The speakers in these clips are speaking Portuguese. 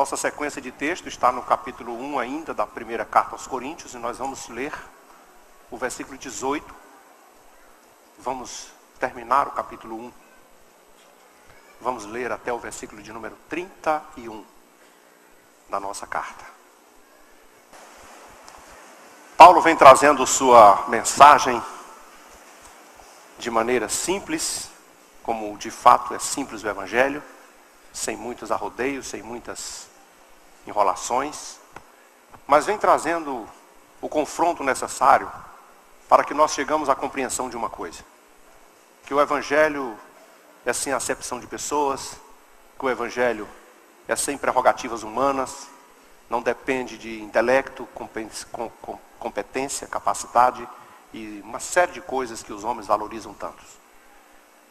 Nossa sequência de texto está no capítulo 1 ainda da primeira carta aos Coríntios, e nós vamos ler o versículo 18. Vamos terminar o capítulo 1. Vamos ler até o versículo de número 31 da nossa carta. Paulo vem trazendo sua mensagem de maneira simples, como de fato é simples o Evangelho, sem muitos arrodeios, sem muitas enrolações, mas vem trazendo o confronto necessário para que nós chegamos à compreensão de uma coisa: que o Evangelho é sem acepção de pessoas, que o Evangelho é sem prerrogativas humanas, não depende de intelecto, competência, capacidade e uma série de coisas que os homens valorizam tanto.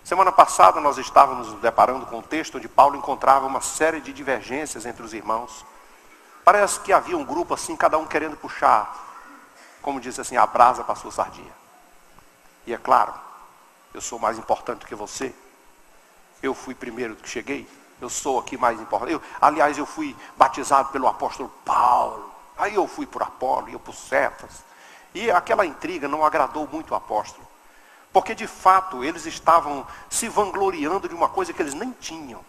Semana passada nós estávamos nos deparando com um texto onde Paulo encontrava uma série de divergências entre os irmãos. Parece que havia um grupo assim, cada um querendo puxar, como diz assim, a brasa para a sua sardinha. E é claro, eu sou mais importante do que você. Eu fui primeiro que cheguei. Eu sou aqui mais importante. Aliás, eu fui batizado pelo apóstolo Paulo. Aí eu fui por Apolo e eu por Cefas. E aquela intriga não agradou muito o apóstolo. Porque de fato eles estavam se vangloriando de uma coisa que eles nem tinham.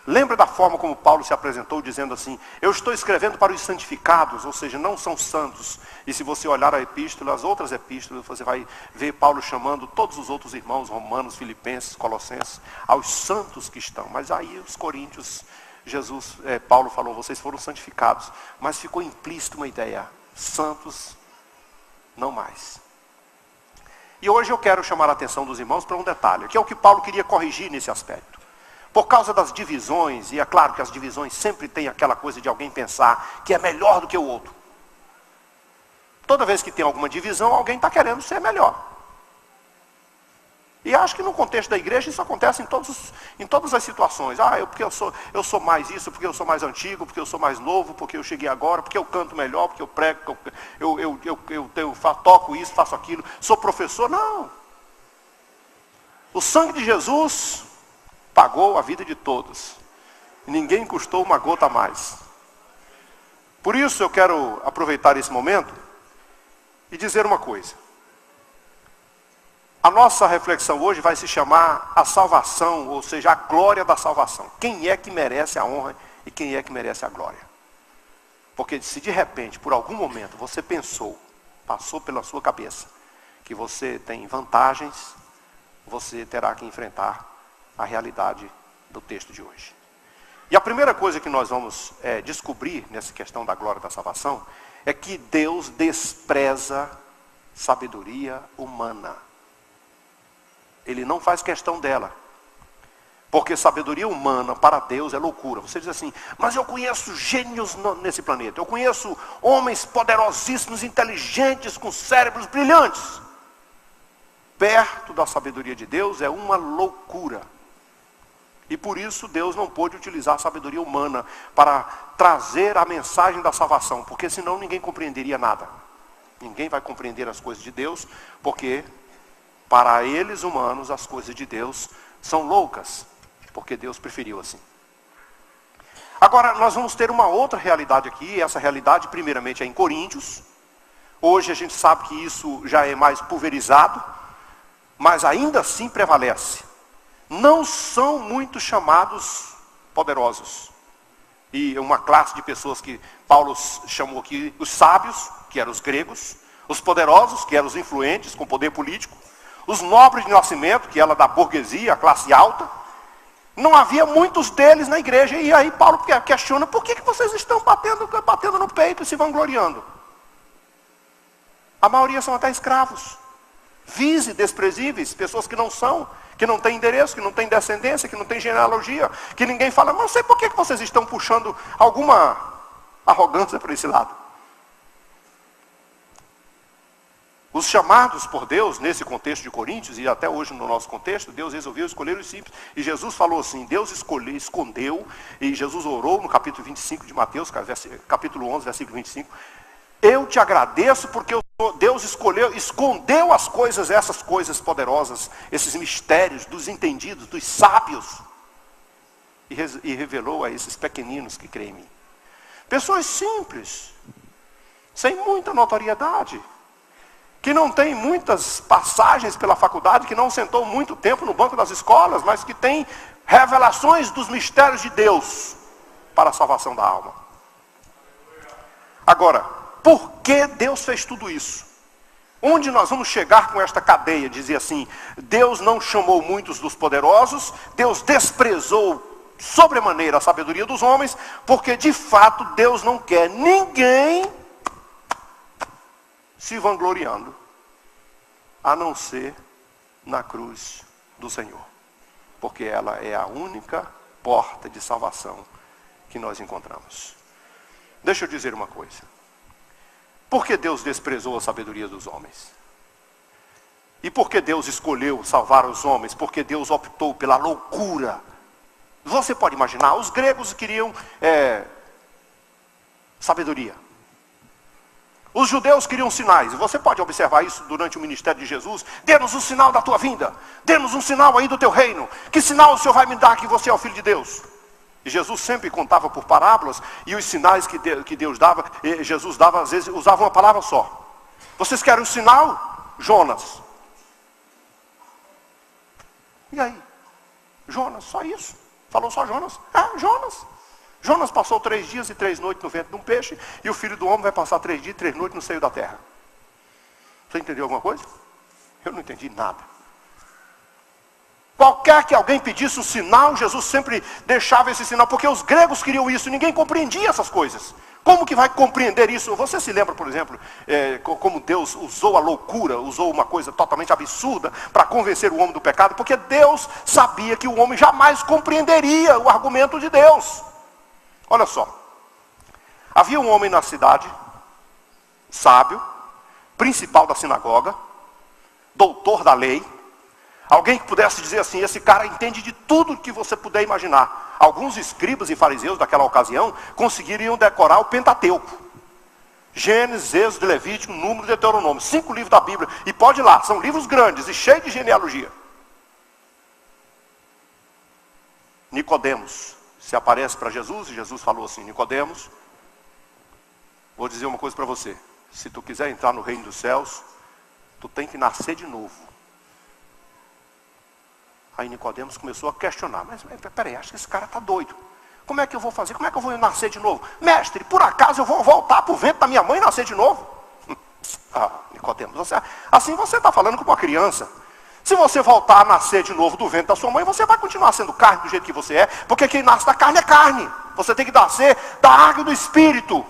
Lembra da forma como Paulo se apresentou dizendo assim: eu estou escrevendo para os santificados, ou seja, não são santos. E se você olhar a epístola, as outras epístolas, você vai ver Paulo chamando todos os outros irmãos romanos, filipenses, colossenses, aos santos que estão. Mas aí os coríntios, Paulo falou: vocês foram santificados. Mas ficou implícito uma ideia: santos não mais. E hoje eu quero chamar a atenção dos irmãos para um detalhe, que é o que Paulo queria corrigir nesse aspecto. Por causa das divisões, e é claro que as divisões sempre tem aquela coisa de alguém pensar que é melhor do que o outro. Toda vez que tem alguma divisão, alguém está querendo ser melhor. E acho que no contexto da igreja isso acontece em todas as situações. Porque eu sou mais isso, porque eu sou mais antigo, porque eu sou mais novo, porque eu cheguei agora, porque eu canto melhor, porque eu prego, eu toco isso, faço aquilo, sou professor. Não. O sangue de Jesus pagou a vida de todos. Ninguém custou uma gota a mais. Por isso eu quero aproveitar esse momento e dizer uma coisa. A nossa reflexão hoje vai se chamar a salvação, ou seja, a glória da salvação. Quem é que merece a honra e quem é que merece a glória? Porque se de repente, por algum momento, você passou pela sua cabeça, que você tem vantagens, você terá que enfrentar a realidade do texto de hoje. E a primeira coisa que nós vamos descobrir nessa questão da glória da salvação é que Deus despreza sabedoria humana. Ele não faz questão dela. Porque sabedoria humana para Deus é loucura. Você diz assim: mas eu conheço gênios nesse planeta. Eu conheço homens poderosíssimos, inteligentes, com cérebros brilhantes. Perto da sabedoria de Deus é uma loucura. E por isso Deus não pôde utilizar a sabedoria humana para trazer a mensagem da salvação. Porque senão ninguém compreenderia nada. Ninguém vai compreender as coisas de Deus, porque para eles humanos as coisas de Deus são loucas. Porque Deus preferiu assim. Agora nós vamos ter uma outra realidade aqui. E essa realidade primeiramente é em Coríntios. Hoje a gente sabe que isso já é mais pulverizado. Mas ainda assim prevalece. Não são muito chamados poderosos. E uma classe de pessoas que Paulo chamou aqui, os sábios, que eram os gregos, os poderosos, que eram os influentes, com poder político, os nobres de nascimento, que era da burguesia, a classe alta. Não havia muitos deles na igreja. E aí Paulo questiona: por que vocês estão batendo no peito e se vangloriando? A maioria são até escravos. Vis e desprezíveis, pessoas que não têm endereço, que não têm descendência, que não têm genealogia, que ninguém fala: mas não sei por que vocês estão puxando alguma arrogância para esse lado. Os chamados por Deus, nesse contexto de Coríntios, e até hoje no nosso contexto, Deus resolveu escolher os simples. E Jesus falou assim: Deus escondeu, e Jesus orou no capítulo 25 de Mateus, capítulo 11, versículo 25. Eu te agradeço porque Deus escondeu essas coisas poderosas, esses mistérios dos entendidos, dos sábios. e revelou a esses pequeninos que creem em mim. Pessoas simples, sem muita notoriedade, que não tem muitas passagens pela faculdade, que não sentou muito tempo no banco das escolas, mas que tem revelações dos mistérios de Deus para a salvação da alma. Agora, por que Deus fez tudo isso? Onde nós vamos chegar com esta cadeia? Dizia assim: Deus não chamou muitos dos poderosos, Deus desprezou sobremaneira a sabedoria dos homens, porque de fato Deus não quer ninguém se vangloriando, a não ser na cruz do Senhor, porque ela é a única porta de salvação que nós encontramos. Deixa eu dizer uma coisa: por que Deus desprezou a sabedoria dos homens? E por que Deus escolheu salvar os homens? Porque Deus optou pela loucura. Você pode imaginar, os gregos queriam sabedoria. Os judeus queriam sinais. E você pode observar isso durante o ministério de Jesus. Dê-nos um sinal da tua vinda. Dê-nos um sinal aí do teu reino. Que sinal o Senhor vai me dar que você é o Filho de Deus? E Jesus sempre contava por parábolas. E os sinais que Deus dava, Jesus dava, às vezes usava uma palavra só. Vocês querem um sinal? Jonas. E aí? Jonas, só isso. Falou só Jonas? Jonas. Jonas passou 3 dias e 3 noites no ventre de um peixe, e o Filho do Homem vai passar 3 dias e 3 noites no seio da terra. Você entendeu alguma coisa? Eu não entendi nada. Qualquer que alguém pedisse um sinal, Jesus sempre deixava esse sinal, porque os gregos queriam isso, e ninguém compreendia essas coisas. Como que vai compreender isso? Você se lembra, por exemplo, como Deus usou a loucura, usou uma coisa totalmente absurda para convencer o homem do pecado? Porque Deus sabia que o homem jamais compreenderia o argumento de Deus. Olha só, havia um homem na cidade, sábio, principal da sinagoga, doutor da lei, alguém que pudesse dizer assim: esse cara entende de tudo que você puder imaginar. Alguns escribas e fariseus daquela ocasião conseguiriam decorar o Pentateuco. Gênesis, Êxodo, Levítico, Número e Deuteronômio. 5 livros da Bíblia. E pode ir lá, são livros grandes e cheios de genealogia. Nicodemos se aparece para Jesus e Jesus falou assim: Nicodemos, vou dizer uma coisa para você. Se tu quiser entrar no reino dos céus, tu tem que nascer de novo. Aí Nicodemos começou a questionar: mas peraí, acho que esse cara está doido. Como é que eu vou fazer? Como é que eu vou nascer de novo? Mestre, por acaso eu vou voltar para o ventre da minha mãe e nascer de novo? Nicodemos, assim você está falando com uma criança. Se você voltar a nascer de novo do ventre da sua mãe, você vai continuar sendo carne do jeito que você é, porque quem nasce da carne é carne. Você tem que nascer da água e do espírito.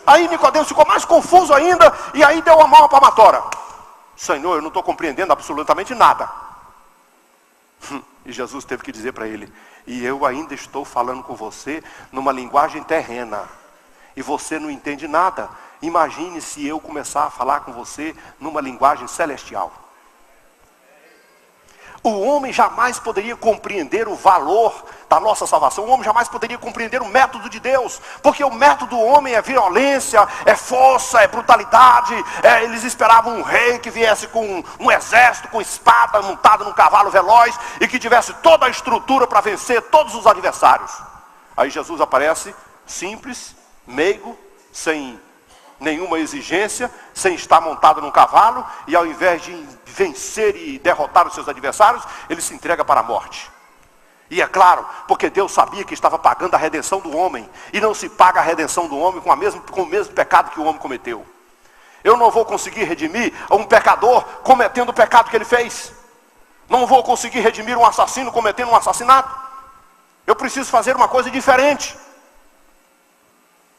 Aí Nicodemos ficou mais confuso ainda, e aí deu a mão à palmatória. Senhor, eu não estou compreendendo absolutamente nada. E Jesus teve que dizer para ele: e eu ainda estou falando com você numa linguagem terrena, e você não entende nada. Imagine se eu começar a falar com você numa linguagem celestial. O homem jamais poderia compreender o valor da nossa salvação. O homem jamais poderia compreender o método de Deus. Porque o método do homem é violência, é força, é brutalidade. Eles esperavam um rei que viesse com um exército, com espada, montado num cavalo veloz, e que tivesse toda a estrutura para vencer todos os adversários. Aí Jesus aparece simples, meigo, sem nenhuma exigência, sem estar montado num cavalo, e ao invés de vencer e derrotar os seus adversários, ele se entrega para a morte. E é claro, porque Deus sabia que estava pagando a redenção do homem, e não se paga a redenção do homem com o mesmo pecado que o homem cometeu. Eu não vou conseguir redimir um pecador cometendo o pecado que ele fez. Não vou conseguir redimir um assassino cometendo um assassinato. Eu preciso fazer uma coisa diferente.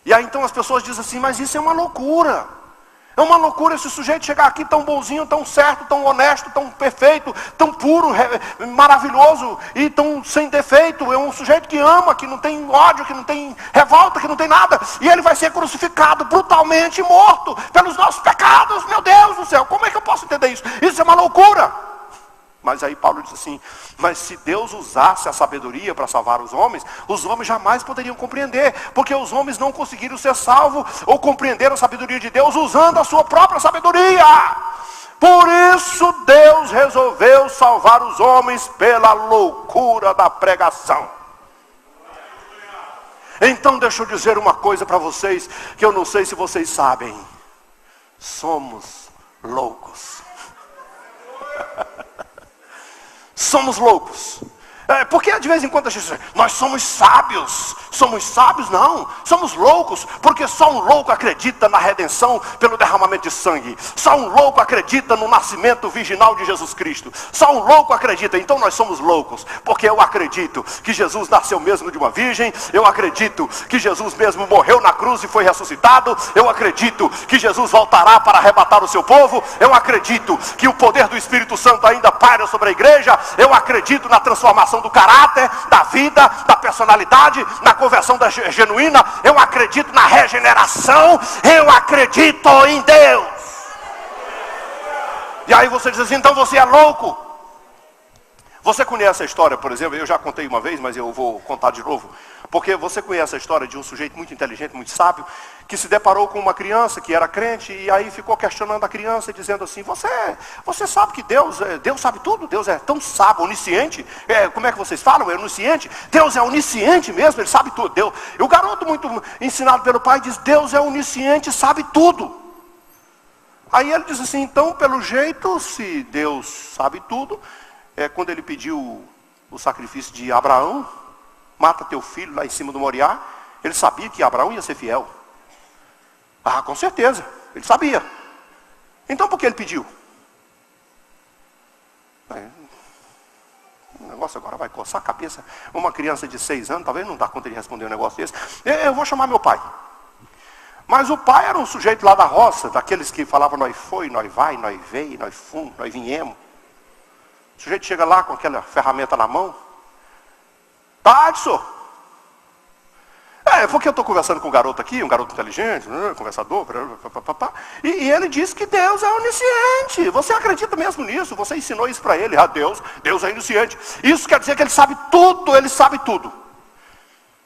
E aí então as pessoas dizem assim: mas isso é uma loucura. É uma loucura esse sujeito chegar aqui tão bonzinho, tão certo, tão honesto, tão perfeito, tão puro, maravilhoso e tão sem defeito. É um sujeito que ama, que não tem ódio, que não tem revolta, que não tem nada. E ele vai ser crucificado brutalmente, morto pelos nossos pecados. Meu Deus do céu, como é que eu posso entender isso? Isso é uma loucura. Mas aí Paulo diz assim: mas se Deus usasse a sabedoria para salvar os homens jamais poderiam compreender, porque os homens não conseguiram ser salvos ou compreender a sabedoria de Deus usando a sua própria sabedoria. Por isso Deus resolveu salvar os homens pela loucura da pregação. Então deixa eu dizer uma coisa para vocês, que eu não sei se vocês sabem. Somos loucos. Somos loucos. Porque de vez em quando a gente diz, nós somos sábios. Somos sábios? Não, somos loucos. Porque só um louco acredita na redenção pelo derramamento de sangue. Só um louco acredita no nascimento virginal de Jesus Cristo. Só um louco acredita. Então nós somos loucos. Porque eu acredito que Jesus nasceu mesmo de uma virgem. Eu acredito que Jesus mesmo morreu na cruz e foi ressuscitado. Eu acredito que Jesus voltará para arrebatar o seu povo. Eu acredito que o poder do Espírito Santo ainda paira sobre a igreja. Eu acredito na transformação do caráter, da vida, da personalidade, na conversão da genuína. Eu acredito na regeneração. Eu acredito em Deus. E aí você diz assim, então você é louco. Você conhece a história, por exemplo, eu já contei uma vez, mas eu vou contar de novo. Porque você conhece a história de um sujeito muito inteligente, muito sábio, que se deparou com uma criança que era crente, e aí ficou questionando a criança, dizendo assim, você sabe que Deus sabe tudo? Deus é tão sábio, onisciente? Como é que vocês falam? É onisciente? Deus é onisciente mesmo, Ele sabe tudo. Deus. E o garoto, muito ensinado pelo pai, diz, Deus é onisciente, sabe tudo. Aí ele diz assim, então, pelo jeito, se Deus sabe tudo, quando ele pediu o sacrifício de Abraão, mata teu filho lá em cima do Moriá, ele sabia que Abraão ia ser fiel. Ah, com certeza, ele sabia. Então por que ele pediu? O negócio agora vai coçar a cabeça. Uma criança de 6 anos, talvez não dá conta de responder um negócio desse. Eu vou chamar meu pai. Mas o pai era um sujeito lá da roça, daqueles que falavam, nós foi, nós vai, nós veio, nós fomos, nós viemos. O sujeito chega lá com aquela ferramenta na mão. Tadson. Porque eu estou conversando com um garoto aqui, um garoto inteligente, conversador, e ele diz que Deus é onisciente. Você acredita mesmo nisso? Você ensinou isso para ele. Deus é onisciente. Isso quer dizer que ele sabe tudo, ele sabe tudo.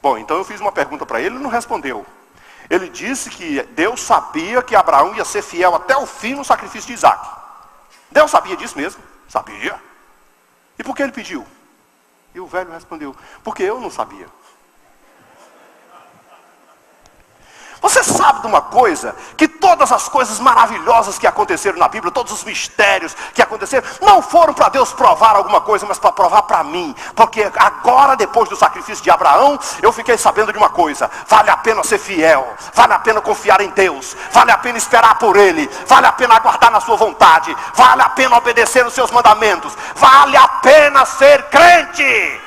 Bom, então eu fiz uma pergunta para ele, ele não respondeu. Ele disse que Deus sabia que Abraão ia ser fiel até o fim no sacrifício de Isaac. Deus sabia disso mesmo? Sabia. E por que ele pediu? E o velho respondeu, porque eu não sabia. Você sabe de uma coisa? Que todas as coisas maravilhosas que aconteceram na Bíblia, todos os mistérios que aconteceram, não foram para Deus provar alguma coisa, mas para provar para mim. Porque agora, depois do sacrifício de Abraão, eu fiquei sabendo de uma coisa. Vale a pena ser fiel, vale a pena confiar em Deus, vale a pena esperar por Ele, vale a pena aguardar na sua vontade, vale a pena obedecer os seus mandamentos, vale a pena ser crente.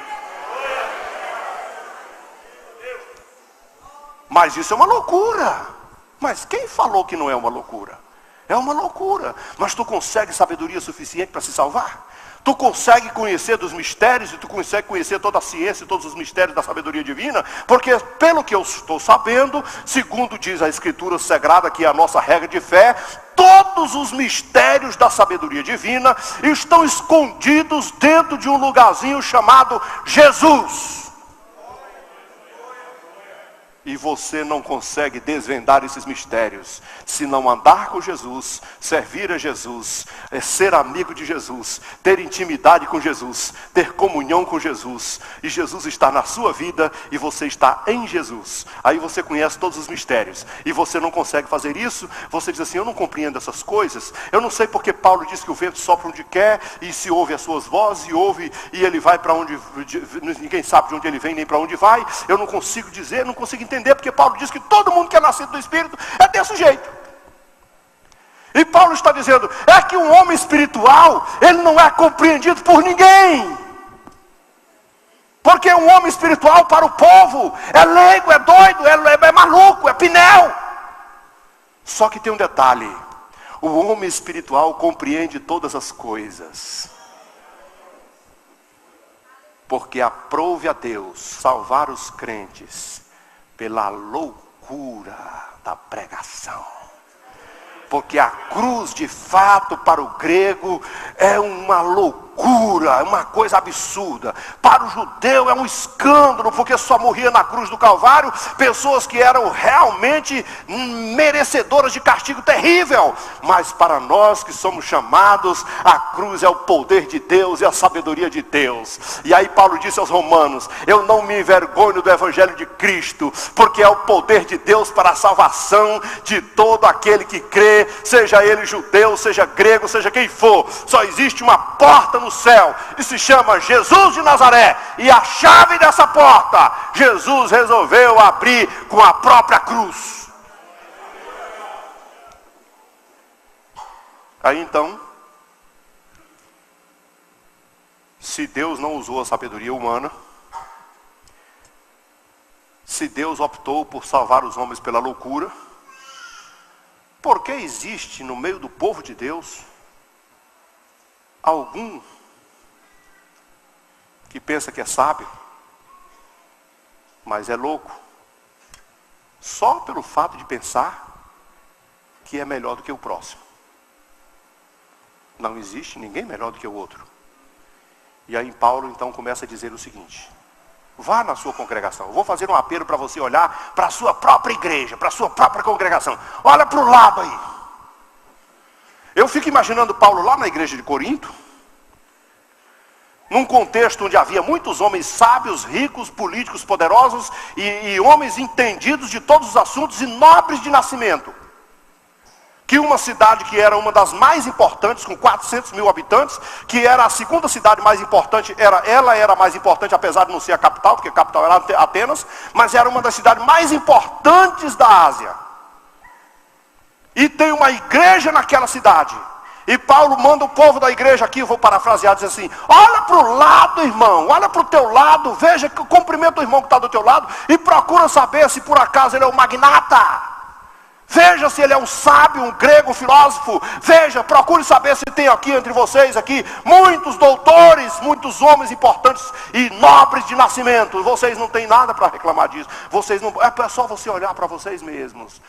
Mas isso é uma loucura. Mas quem falou que não é uma loucura? É uma loucura. Mas tu consegue sabedoria suficiente para se salvar? Tu consegue conhecer dos mistérios e tu consegue conhecer toda a ciência e todos os mistérios da sabedoria divina? Porque pelo que eu estou sabendo, segundo diz a Escritura Sagrada, que é a nossa regra de fé, todos os mistérios da sabedoria divina estão escondidos dentro de um lugarzinho chamado Jesus. E você não consegue desvendar esses mistérios se não andar com Jesus, servir a Jesus, ser amigo de Jesus, ter intimidade com Jesus, ter comunhão com Jesus. E Jesus está na sua vida e você está em Jesus. Aí você conhece todos os mistérios. E você não consegue fazer isso. Você diz assim, eu não compreendo essas coisas. Eu não sei porque Paulo diz que o vento sopra onde quer e se ouve as suas vozes e ele vai para onde ninguém sabe de onde ele vem nem para onde vai. Eu não consigo dizer, não consigo entender. Porque Paulo diz que todo mundo que é nascido do Espírito é desse jeito. E Paulo está dizendo, é que um homem espiritual, ele não é compreendido por ninguém. Porque um homem espiritual para o povo é leigo, é doido, é maluco, é pinel. Só que tem um detalhe, o homem espiritual compreende todas as coisas. Porque aprouve a Deus salvar os crentes pela loucura da pregação. Porque a cruz de fato para o grego é uma loucura loucura, é uma coisa absurda. Para o judeu é um escândalo, porque só morria na cruz do Calvário pessoas que eram realmente merecedoras de castigo terrível. Mas para nós que somos chamados, a cruz é o poder de Deus e a sabedoria de Deus. E aí Paulo disse aos romanos: eu não me envergonho do evangelho de Cristo, porque é o poder de Deus para a salvação de todo aquele que crê, seja ele judeu, seja grego, seja quem for. Só existe uma porta no céu e se chama Jesus de Nazaré, e a chave dessa porta Jesus resolveu abrir com a própria cruz. Aí então, se Deus não usou a sabedoria humana, se Deus optou por salvar os homens pela loucura, por que existe no meio do povo de Deus algum que pensa que é sábio, mas é louco, só pelo fato de pensar que é melhor do que o próximo? Não existe ninguém melhor do que o outro. E aí Paulo então começa a dizer o seguinte: vá na sua congregação. Eu vou fazer um apelo para você olhar para a sua própria igreja, para a sua própria congregação. Olha para o lado aí. Eu fico imaginando Paulo lá na igreja de Corinto, num contexto onde havia muitos homens sábios, ricos, políticos, poderosos e homens entendidos de todos os assuntos e nobres de nascimento. Que uma cidade que era uma das mais importantes, com 400 mil habitantes, que era a segunda cidade mais importante, ela era mais importante, apesar de não ser a capital, porque a capital era Atenas, mas era uma das cidades mais importantes da Ásia. E tem uma igreja naquela cidade. E Paulo manda o povo da igreja aqui, eu vou parafrasear, diz assim: olha para o lado, irmão, olha para o teu lado, veja, cumprimenta o irmão que está do teu lado, e procura saber se por acaso ele é um magnata. Veja se ele é um sábio, um grego, um filósofo. Veja, procure saber se tem aqui entre vocês aqui muitos doutores, muitos homens importantes e nobres de nascimento. Vocês não têm nada para reclamar disso. Vocês não, é só você olhar para vocês mesmos.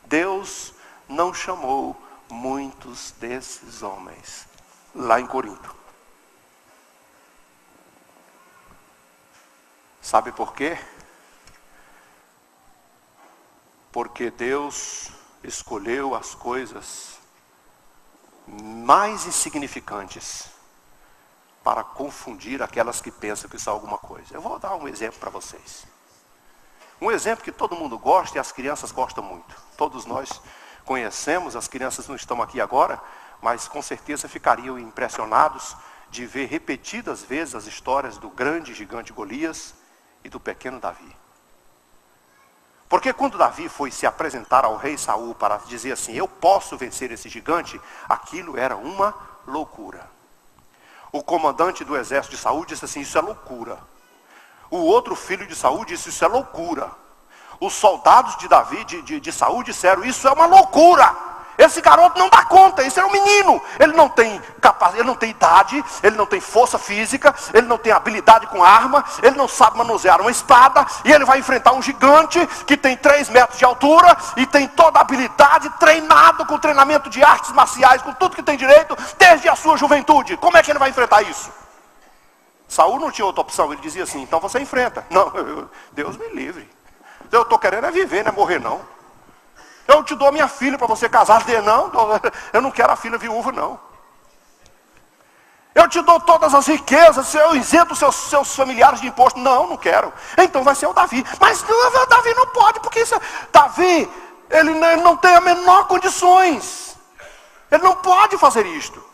Deus não chamou muitos desses homens lá em Corinto. Sabe por quê? Porque Deus escolheu as coisas mais insignificantes para confundir aquelas que pensam que são alguma coisa. Eu vou dar um exemplo para vocês. Um exemplo que todo mundo gosta e as crianças gostam muito. Todos nós conhecemos, as crianças não estão aqui agora, mas com certeza ficariam impressionados de ver repetidas vezes as histórias do grande gigante Golias e do pequeno Davi. Porque quando Davi foi se apresentar ao rei Saul para dizer assim: eu posso vencer esse gigante, aquilo era uma loucura. O comandante do exército de Saul disse assim: isso é loucura. O outro filho de Saul disse: isso é loucura. Os soldados de Davi, de Saul, disseram: isso é uma loucura. Esse garoto não dá conta, esse é um menino. Ele não tem capacidade, ele não tem idade, ele não tem força física, ele não tem habilidade com arma, ele não sabe manusear uma espada, e ele vai enfrentar um gigante que tem 3 metros de altura e tem toda a habilidade, treinado com treinamento de artes marciais, com tudo que tem direito, desde a sua juventude. Como é que ele vai enfrentar isso? Saul não tinha outra opção, ele dizia assim: então você enfrenta. Não, Deus me livre. Eu estou querendo é viver, não é morrer não. Eu te dou a minha filha para você casar. Não, eu não quero a filha viúva, não. Eu te dou todas as riquezas, eu isento seus familiares de imposto. Não, não quero. Então vai ser o Davi. Mas o Davi não pode, porque Davi, ele não tem a menor condições. Ele não pode fazer isto.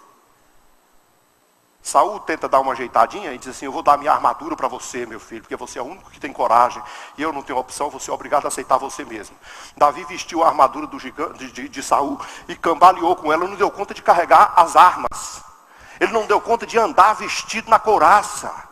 Saul tenta dar uma ajeitadinha e diz assim: eu vou dar minha armadura para você, meu filho, porque você é o único que tem coragem, e eu não tenho opção, você é obrigado a aceitar você mesmo. Davi vestiu a armadura do gigante, de Saul e cambaleou com ela, não deu conta de carregar as armas. Ele não deu conta de andar vestido na couraça.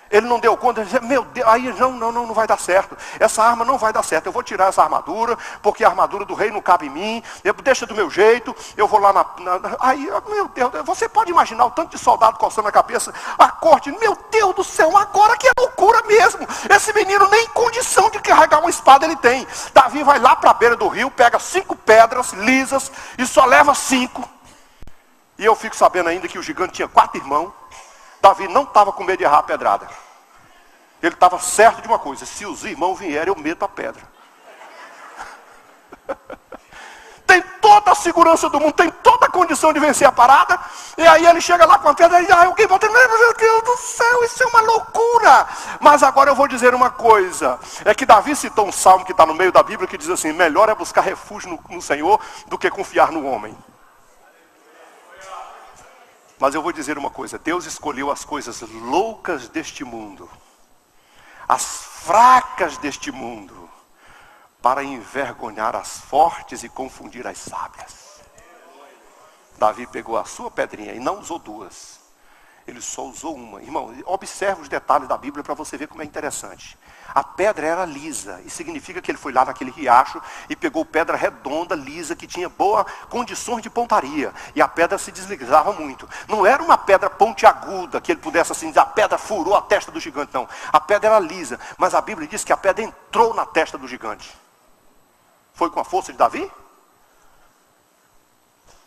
Ele não deu conta de dizer: meu Deus, aí não vai dar certo. Essa arma não vai dar certo. Eu vou tirar essa armadura, porque a armadura do rei não cabe em mim. Deixa do meu jeito, eu vou lá aí, meu Deus, você pode imaginar o tanto de soldado coçando a cabeça, a corte, meu Deus do céu, agora que é loucura mesmo. Esse menino nem condição de carregar uma espada ele tem. Davi vai lá para a beira do rio, pega 5 pedras lisas e só leva 5. E eu fico sabendo ainda que o gigante tinha 4 irmãos. Davi não estava com medo de errar a pedrada. Ele estava certo de uma coisa: se os irmãos vierem, eu meto a pedra. Tem toda a segurança do mundo, tem toda a condição de vencer a parada. E aí ele chega lá com a pedra e alguém volta, meu Deus do céu, isso é uma loucura. Mas agora eu vou dizer uma coisa. É que Davi citou um salmo que está no meio da Bíblia que diz assim: melhor é buscar refúgio no Senhor do que confiar no homem. Mas eu vou dizer uma coisa: Deus escolheu as coisas loucas deste mundo, as fracas deste mundo, para envergonhar as fortes e confundir as sábias. Davi pegou a sua pedrinha e não usou duas. Ele só usou uma. Irmão, observe os detalhes da Bíblia para você ver como é interessante. A pedra era lisa, e significa que ele foi lá naquele riacho e pegou pedra redonda, lisa, que tinha boas condições de pontaria. E a pedra se deslizava muito. Não era uma pedra pontiaguda, que ele pudesse assim dizer, a pedra furou a testa do gigante, não. A pedra era lisa, mas a Bíblia diz que a pedra entrou na testa do gigante. Foi com a força de Davi?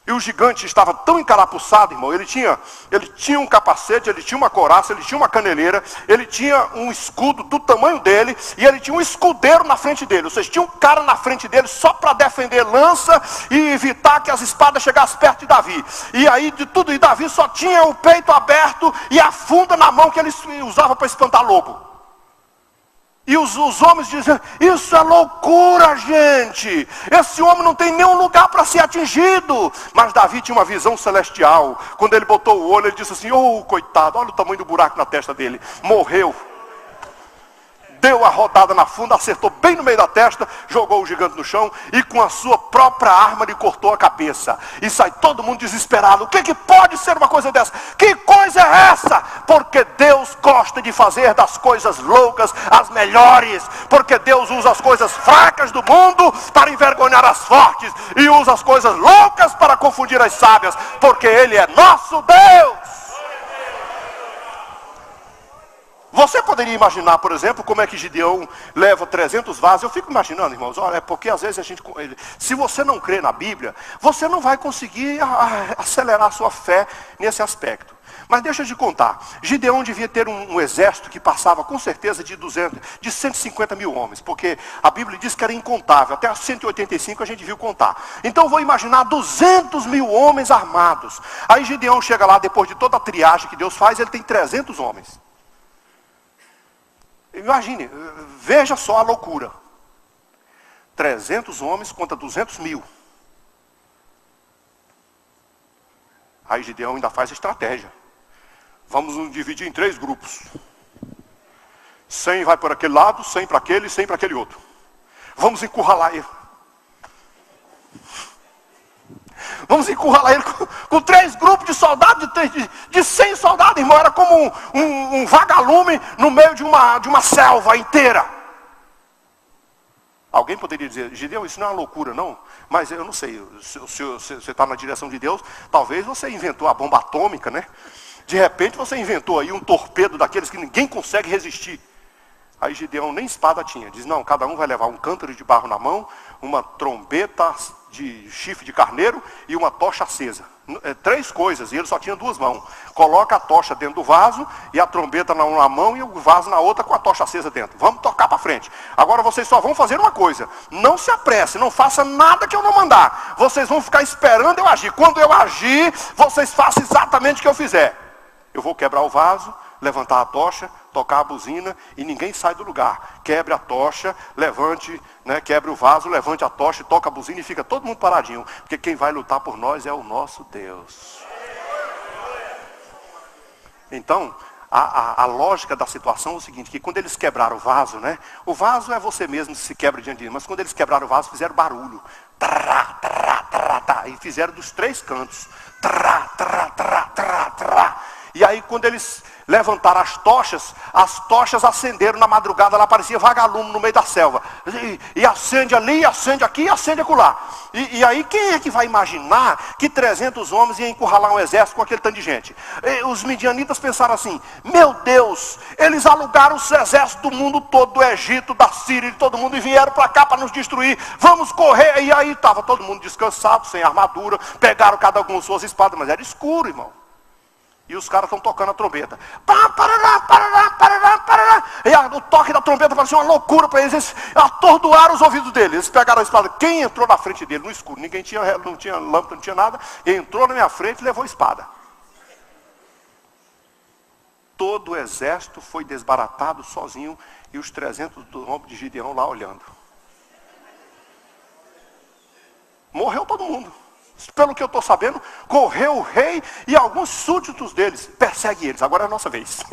E o gigante estava tão encarapuçado, irmão, ele tinha um capacete, ele tinha uma couraça, ele tinha uma caneleira, ele tinha um escudo do tamanho dele, e ele tinha um escudeiro na frente dele. Ou seja, tinha um cara na frente dele só para defender lança e evitar que as espadas chegassem perto de Davi. E aí de tudo, e Davi só tinha o peito aberto e a funda na mão que ele usava para espantar lobo. E os homens dizem, isso é loucura, gente. Esse homem não tem nenhum lugar para ser atingido. Mas Davi tinha uma visão celestial. Quando ele botou o olho, ele disse assim, oh, coitado, olha o tamanho do buraco na testa dele. Morreu. Deu a rodada na funda, acertou bem no meio da testa, jogou o gigante no chão e com a sua própria arma lhe cortou a cabeça. E sai todo mundo desesperado. O que pode ser uma coisa dessa? Que coisa é essa? Porque Deus gosta de fazer das coisas loucas as melhores. Porque Deus usa as coisas fracas do mundo para envergonhar as fortes. E usa as coisas loucas para confundir as sábias. Porque Ele é nosso Deus. Você poderia imaginar, por exemplo, como é que Gideão leva 300 vasos. Eu fico imaginando, irmãos, olha, é porque às vezes se você não crê na Bíblia, você não vai conseguir acelerar a sua fé nesse aspecto. Mas deixa eu te contar, Gideão devia ter um exército que passava com certeza de 150 mil homens, porque a Bíblia diz que era incontável, até 185 a gente viu contar. Então eu vou imaginar 200 mil homens armados. Aí Gideão chega lá, depois de toda a triagem que Deus faz, ele tem 300 homens. Imagine, veja só a loucura. 300 homens contra 200 mil. Aí Gideão ainda faz a estratégia. Vamos nos dividir em 3 grupos. 100 vai por aquele lado, 100 para aquele e 100 para aquele outro. Vamos encurralar ele. Vamos encurralar ele com 3 grupos de soldados, de 100 soldados, irmão. Era como um vagalume no meio de uma selva inteira. Alguém poderia dizer, Gideão, isso não é uma loucura, não? Mas eu não sei, se você está na direção de Deus, talvez você inventou a bomba atômica, né? De repente você inventou aí um torpedo daqueles que ninguém consegue resistir. Aí Gideão nem espada tinha. Diz, não, cada um vai levar um cântaro de barro na mão, uma trombeta de chifre de carneiro e uma tocha acesa. 3 coisas, e ele só tinha 2 mãos. Coloca a tocha dentro do vaso, e a trombeta na mão e o vaso na outra com a tocha acesa dentro. Vamos tocar para frente. Agora vocês só vão fazer uma coisa. Não se apresse, não faça nada que eu não mandar. Vocês vão ficar esperando eu agir. Quando eu agir, vocês façam exatamente o que eu fizer. Eu vou quebrar o vaso, levantar a tocha, tocar a buzina e ninguém sai do lugar. Quebre a tocha, levante, quebre o vaso, levante a tocha, toca a buzina e fica todo mundo paradinho. Porque quem vai lutar por nós é o nosso Deus. Então, a lógica da situação é o seguinte, que quando eles quebraram o vaso, o vaso é você mesmo que se quebra diante de ele, mas quando eles quebraram o vaso, fizeram barulho. Trá, trá, trá, trá, e fizeram dos 3 cantos. Trá, trá, trá, trá, trá. E aí quando eles levantaram as tochas acenderam na madrugada, lá parecia vagalume no meio da selva. E acende ali, acende aqui, e acende acolá. E aí quem é que vai imaginar que 300 homens iam encurralar um exército com aquele tanto de gente? E os midianitas pensaram assim, meu Deus, eles alugaram os exércitos do mundo todo, do Egito, da Síria, de todo mundo, e vieram para cá para nos destruir. Vamos correr. E aí estava todo mundo descansado, sem armadura, pegaram cada um com suas espadas, mas era escuro, irmão. E os caras estão tocando a trombeta. Pá, parará, parará, parará, parará. E o toque da trombeta parecia uma loucura para eles. Eles atordoaram os ouvidos deles. Eles pegaram a espada. Quem entrou na frente dele no escuro? Ninguém não tinha lâmpada, não tinha nada. Entrou na minha frente e levou a espada. Todo o exército foi desbaratado sozinho. E os 300 do ombro de Gideão lá olhando. Morreu todo mundo. Pelo que eu estou sabendo, correu o rei e alguns súditos deles. Persegue eles, agora é a nossa vez.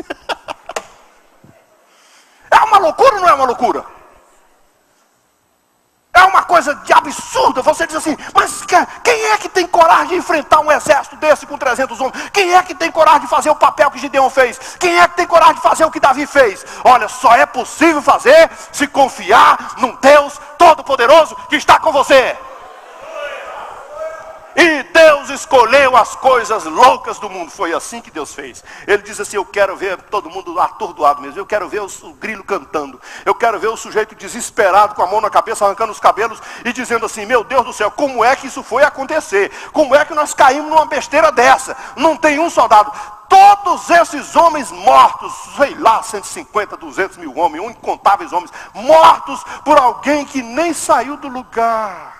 É uma loucura ou não é uma loucura? É uma coisa de absurda. Você diz assim, mas quem é que tem coragem de enfrentar um exército desse com 300 homens? Quem é que tem coragem de fazer o papel que Gideão fez? Quem é que tem coragem de fazer o que Davi fez? Olha, só é possível fazer se confiar num Deus Todo-Poderoso que está com você. E Deus escolheu as coisas loucas do mundo. Foi assim que Deus fez. Ele diz assim, eu quero ver todo mundo atordoado mesmo. Eu quero ver o grilo cantando. Eu quero ver o sujeito desesperado com a mão na cabeça, arrancando os cabelos e dizendo assim, meu Deus do céu, como é que isso foi acontecer? Como é que nós caímos numa besteira dessa? Não tem um soldado. Todos esses homens mortos, sei lá, 150, 200 mil homens, incontáveis homens, mortos por alguém que nem saiu do lugar.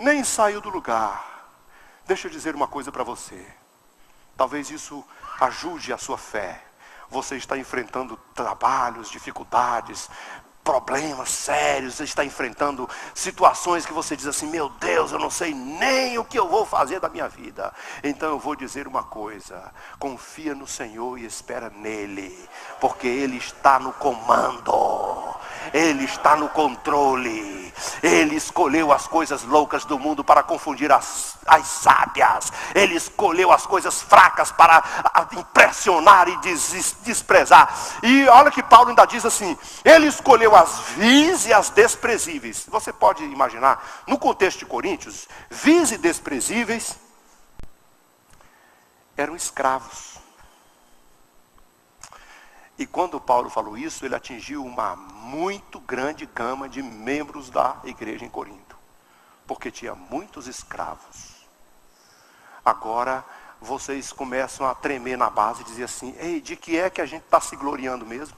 Nem saiu do lugar. Deixa eu dizer uma coisa para você. Talvez isso ajude a sua fé. Você está enfrentando trabalhos, dificuldades, problemas sérios. Você está enfrentando situações que você diz assim, meu Deus, eu não sei nem o que eu vou fazer da minha vida. Então eu vou dizer uma coisa. Confia no Senhor e espera nele. Porque Ele está no comando. Ele está no controle. Ele escolheu as coisas loucas do mundo para confundir as sábias. Ele escolheu as coisas fracas para impressionar e desprezar. E olha que Paulo ainda diz assim, ele escolheu as vis e as desprezíveis. Você pode imaginar, no contexto de Coríntios, vis e desprezíveis eram escravos. E quando Paulo falou isso, ele atingiu uma muito grande gama de membros da igreja em Corinto. Porque tinha muitos escravos. Agora, vocês começam a tremer na base e dizer assim, ei, de que é que a gente está se gloriando mesmo?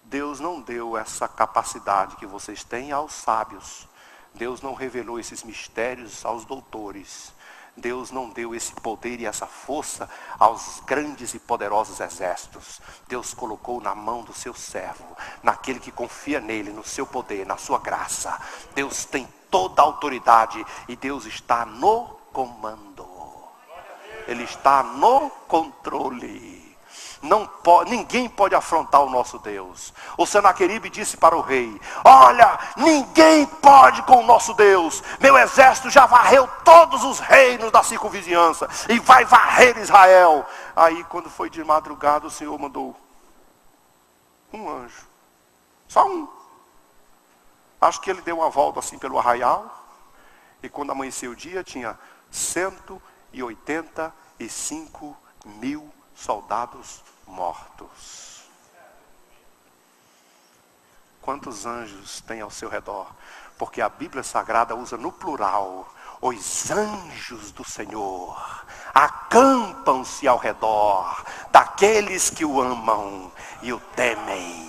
Deus não deu essa capacidade que vocês têm aos sábios. Deus não revelou esses mistérios aos doutores. Deus não deu esse poder e essa força aos grandes e poderosos exércitos. Deus colocou na mão do seu servo, naquele que confia nele, no seu poder, na sua graça. Deus tem toda a autoridade e Deus está no comando. Ele está no controle. Ninguém pode afrontar o nosso Deus. O Senaqueribe disse para o rei, olha, ninguém pode com o nosso Deus. Meu exército já varreu todos os reinos da circunvizinhança e vai varrer Israel. Aí quando foi de madrugada o Senhor mandou um anjo. Só um. Acho que ele deu uma volta assim pelo arraial. E quando amanheceu o dia tinha 185 mil soldados mortos. Quantos anjos tem ao seu redor? Porque a Bíblia Sagrada usa no plural. Os anjos do Senhor acampam-se ao redor daqueles que o amam e o temem.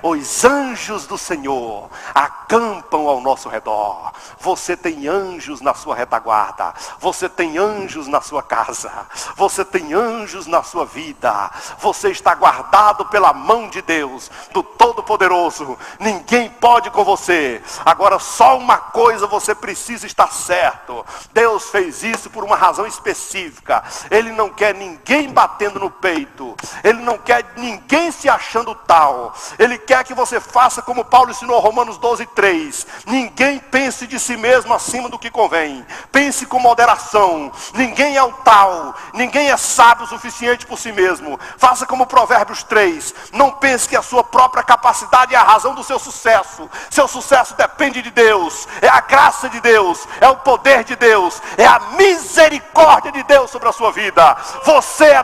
Os anjos do Senhor acampam ao nosso redor. Você tem anjos na sua retaguarda. Você tem anjos na sua casa. Você tem anjos na sua vida. Você está guardado pela mão de Deus, do Todo-Poderoso. Ninguém pode com você. Agora só uma coisa você precisa estar certo. Deus fez isso por uma razão específica. Ele não quer ninguém batendo no peito. Ele não quer ninguém se achando tal. Ele quer que você faça como Paulo ensinou Romanos 12:3. Ninguém pense de si mesmo acima do que convém. Pense com moderação. Ninguém é o tal. Ninguém é sábio o suficiente por si mesmo. Faça como Provérbios 3. Não pense que a sua própria capacidade é a razão do seu sucesso. Seu sucesso depende de Deus. É a graça de Deus. É o poder de Deus. É a misericórdia de Deus sobre a sua vida. Você é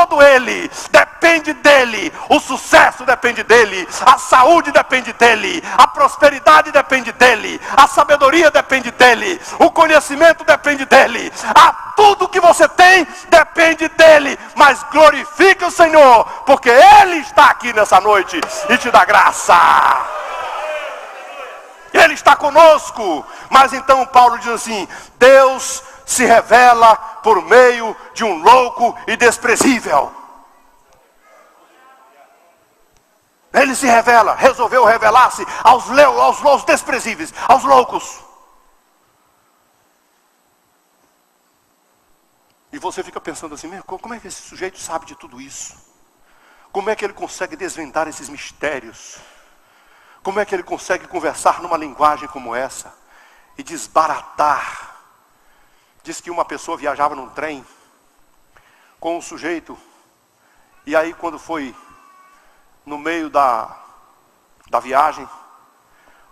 todo ele depende dele, o sucesso depende dele, a saúde depende dele, a prosperidade depende dele, a sabedoria depende dele, o conhecimento depende dele, tudo que você tem depende dele. Mas glorifique o Senhor, porque ele está aqui nessa noite e te dá graça. Ele está conosco. Mas então Paulo diz assim: Deus se revela por meio de um louco e desprezível. Ele se revela, resolveu revelar-se aos desprezíveis, aos loucos. E você fica pensando assim: como é que esse sujeito sabe de tudo isso? Como é que ele consegue desvendar esses mistérios? Como é que ele consegue conversar numa linguagem como essa? E desbaratar. Diz que uma pessoa viajava num trem com um sujeito. E aí quando foi no meio da viagem,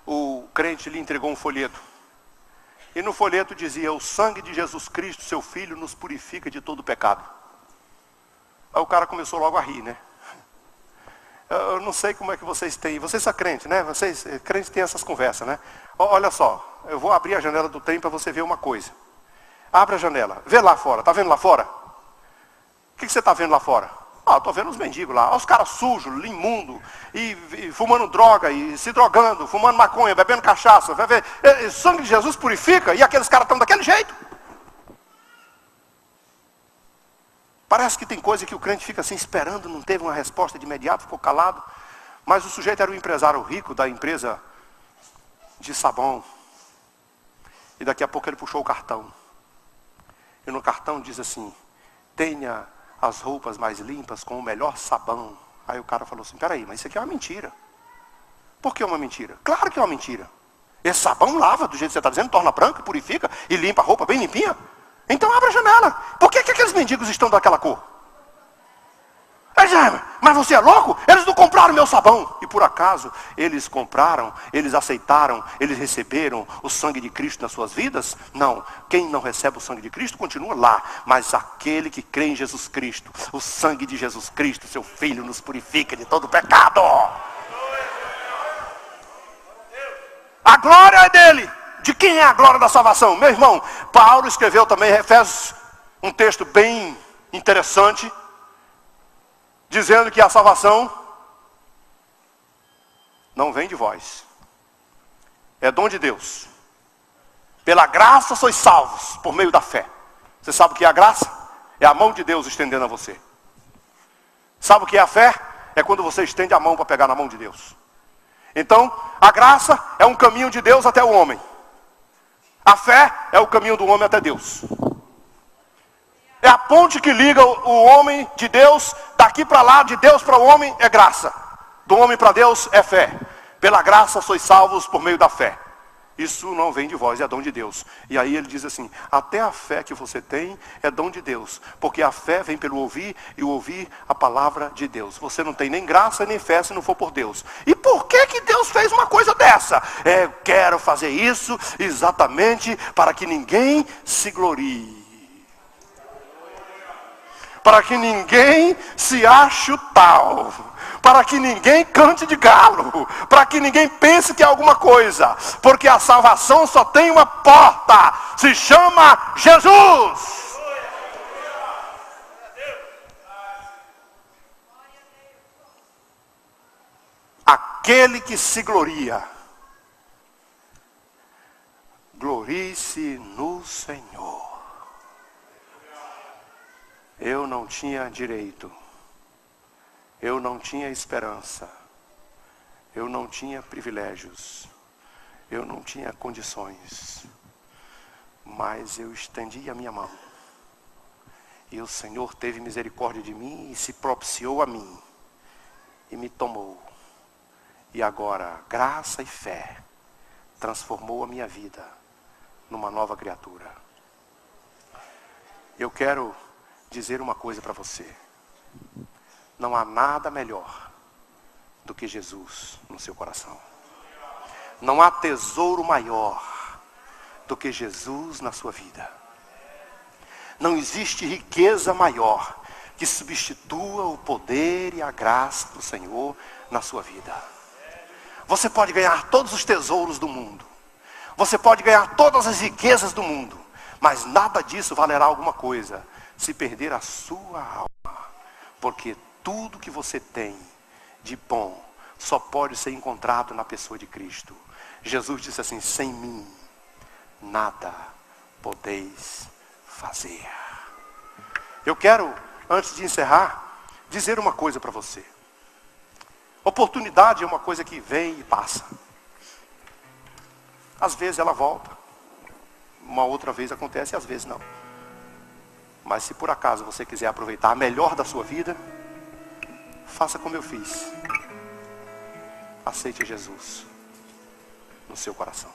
o crente lhe entregou um folheto. E no folheto dizia: o sangue de Jesus Cristo, seu Filho, nos purifica de todo pecado. Aí o cara começou logo a rir, né? Eu não sei como é que vocês têm. Vocês são crentes, né? Vocês, crentes, têm essas conversas, né? Olha só, eu vou abrir a janela do trem para você ver uma coisa. Abre a janela, vê lá fora, tá vendo lá fora? O que você está vendo lá fora? Eu estou vendo os mendigos lá, os caras sujos, imundos, e fumando droga, e se drogando, fumando maconha, bebendo cachaça. O sangue de Jesus purifica, e aqueles caras estão daquele jeito. Parece que tem coisa que o crente fica assim esperando, não teve uma resposta de imediato, ficou calado. Mas o sujeito era um empresário rico da empresa de sabão. E daqui a pouco ele puxou o cartão. E no cartão diz assim: tenha as roupas mais limpas com o melhor sabão. Aí o cara falou assim: peraí, mas isso aqui é uma mentira. Por que uma mentira? Claro que é uma mentira. Esse sabão lava do jeito que você está dizendo, torna branca, purifica e limpa a roupa bem limpinha. Então abre a janela. Por que aqueles mendigos estão daquela cor? Mas você é louco? Eles não compraram meu sabão. E por acaso eles compraram, eles aceitaram, eles receberam o sangue de Cristo nas suas vidas? Não. Quem não recebe o sangue de Cristo continua lá. Mas aquele que crê em Jesus Cristo, o sangue de Jesus Cristo, seu Filho, nos purifica de todo pecado. A glória é dele. De quem é a glória da salvação? Meu irmão, Paulo escreveu também em Efésios um texto bem interessante, dizendo que a salvação não vem de vós, é dom de Deus. Pela graça sois salvos, por meio da fé. Você sabe o que é a graça? É a mão de Deus estendendo a você. Sabe o que é a fé? É quando você estende a mão para pegar na mão de Deus. Então, a graça é um caminho de Deus até o homem. A fé é o caminho do homem até Deus. É a ponte que liga o homem de Deus, daqui para lá, de Deus para o homem é graça. Do homem para Deus é fé. Pela graça sois salvos por meio da fé. Isso não vem de vós, é dom de Deus. E aí ele diz assim: até a fé que você tem é dom de Deus. Porque a fé vem pelo ouvir, e o ouvir a palavra de Deus. Você não tem nem graça nem fé se não for por Deus. E por que Deus fez uma coisa dessa? Eu quero fazer isso exatamente para que ninguém se glorie. Para que ninguém se ache tal. Para que ninguém cante de galo. Para que ninguém pense que é alguma coisa. Porque a salvação só tem uma porta. Se chama Jesus. Aquele que se gloria, glorie-se no Senhor. Eu não tinha direito, eu não tinha esperança, eu não tinha privilégios, eu não tinha condições, mas eu estendi a minha mão, e o Senhor teve misericórdia de mim e se propiciou a mim, e me tomou, e agora graça e fé transformou a minha vida numa nova criatura. Eu quero dizer uma coisa para você: não há nada melhor do que Jesus no seu coração. Não há tesouro maior do que Jesus na sua vida. Não existe riqueza maior que substitua o poder e a graça do Senhor na sua vida. Você pode ganhar todos os tesouros do mundo. Você pode ganhar todas as riquezas do mundo. Mas nada disso valerá alguma coisa se perder a sua alma. Porque tudo que você tem de bom só pode ser encontrado na pessoa de Cristo. Jesus disse assim: sem mim nada podeis fazer. Eu quero, antes de encerrar, dizer uma coisa para você. Oportunidade é uma coisa que vem e passa. Às vezes ela volta. Uma outra vez acontece e às vezes não. Mas se por acaso você quiser aproveitar a melhor da sua vida, faça como eu fiz. Aceite Jesus no seu coração.